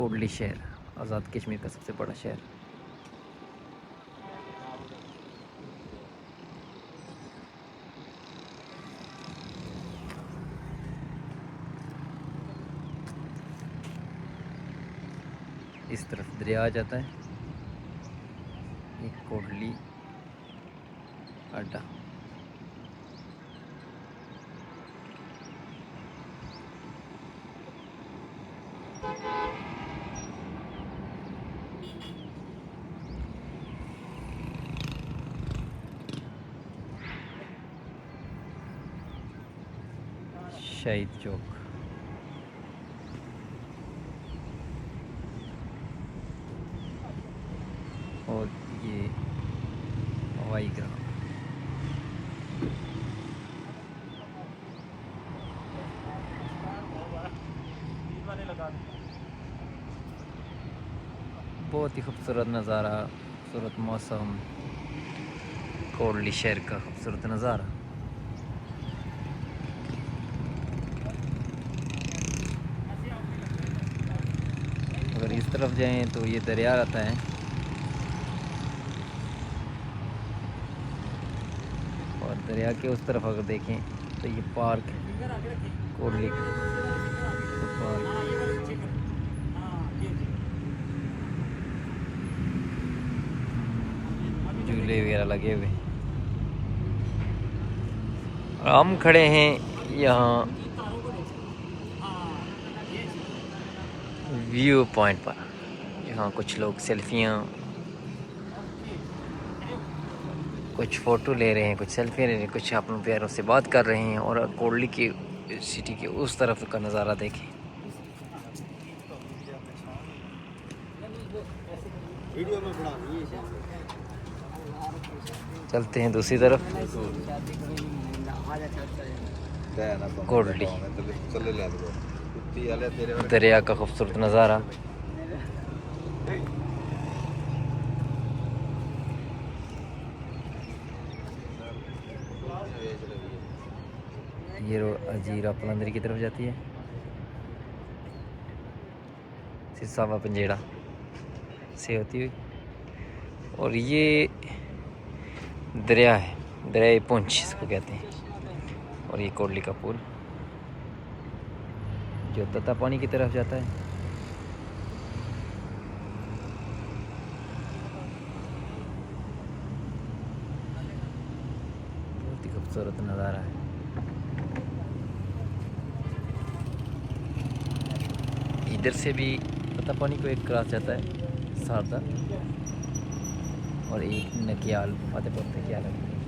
कोटली शहर आज़ाद कश्मीर का सबसे बड़ा शहर। इस तरफ दरिया आ जाता है। ये कोटली अड्डा। शहीद चौक। और ये हवाई ग्राउंड। बहुत ही खूबसूरत नज़ारा, खूबसूरत मौसम, कोटली शहर का खूबसूरत नज़ारा। अगर इस तरफ जाएं तो ये दरिया आता है, और दरिया के उस तरफ अगर देखें तो ये पार्क कोटली पार्क। झूले वगैरह लगे हुए। हम खड़े हैं यहाँ व्यू पॉइंट पर। यहाँ कुछ लोग सेल्फियाँ, कुछ फ़ोटो ले रहे हैं, कुछ सेल्फियाँ ले रहे हैं, कुछ अपने प्यारों से बात कर रहे हैं। और कोटली की सिटी के उस तरफ का नज़ारा देखें। चलते हैं दूसरी तरफ। कोटली दरिया का खूबसूरत नज़ारा। ये रोड अजीरा पलंदरी की तरफ जाती है, सिसावा पंजेड़ा से होती हुई। और ये दरिया है, दरिया पुंछ इसको कहते हैं। और ये कोटली का पुल जो तता पानी की तरफ जाता है। बहुत ही खूबसूरत नज़ारा है। इधर से भी तता पानी को एक क्रॉस जाता है सारदा, और एक नकियाल फतेहपुर नकियाल है।